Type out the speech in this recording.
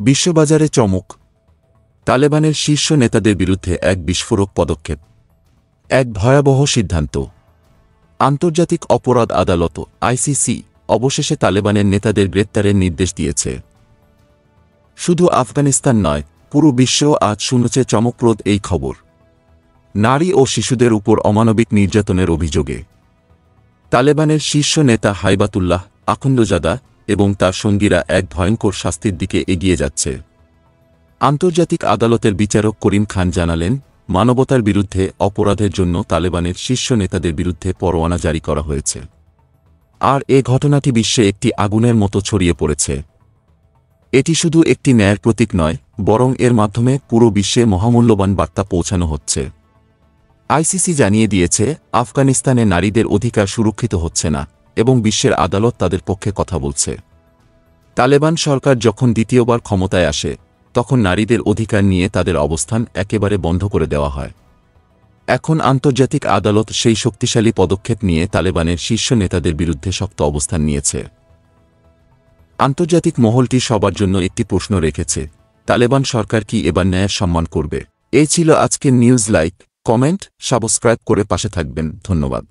বিশ্ববাজারে চমক, তালেবানের শীর্ষ নেতাদের বিরুদ্ধে এক বিস্ফোরক পদক্ষেপ, এক ভয়াবহ সিদ্ধান্ত। আন্তর্জাতিক অপরাধ আদালত আইসিসি অবশেষে তালেবানের নেতাদের গ্রেপ্তারের নির্দেশ দিয়েছে। শুধু আফগানিস্তান নয়, পুরো বিশ্ব আজ শুনেছে চমকপ্রদ এই খবর। নারী ও শিশুদের উপর অমানবিক নির্যাতনের অভিযোগে তালেবানের শীর্ষ নেতা হাইবাতুল্লাহ আখুন্দজাদা এবং তার সঙ্গীরা এক ভয়ঙ্কর শাস্তির দিকে এগিয়ে যাচ্ছে। আন্তর্জাতিক আদালতের বিচারক করিম খান জানালেন, মানবতার বিরুদ্ধে অপরাধের জন্য তালেবানের শীর্ষ নেতাদের বিরুদ্ধে পরোয়ানা জারি করা হয়েছে। আর এ ঘটনাটি বিশ্বে একটি আগুনের মতো ছড়িয়ে পড়েছে। এটি শুধু একটি ন্যায়ের প্রতীক নয়, বরং এর মাধ্যমে পুরো বিশ্বে মহামূল্যবান বার্তা পৌঁছানো হচ্ছে। আইসিসি জানিয়ে দিয়েছে, আফগানিস্তানে নারীদের অধিকার সুরক্ষিত হচ্ছে না এবং বিশ্বের আদালত তাদের পক্ষে কথা বলছে। তালেবান সরকার যখন দ্বিতীয়বার ক্ষমতায় আসে, তখন নারীদের অধিকার নিয়ে তাদের অবস্থান একেবারে বন্ধ করে দেওয়া হয়। এখন আন্তর্জাতিক আদালত সেই শক্তিশালী পদক্ষেপ নিয়ে তালেবানের শীর্ষ নেতাদের বিরুদ্ধে শক্ত অবস্থান নিয়েছে। আন্তর্জাতিক মহলটি সবার জন্য একটি প্রশ্ন রেখেছে, তালেবান সরকার কি এবার ন্যায়ের সম্মান করবে? এই ছিল আজকের নিউজ। লাইক, কমেন্ট, সাবস্ক্রাইব করে পাশে থাকবেন। ধন্যবাদ।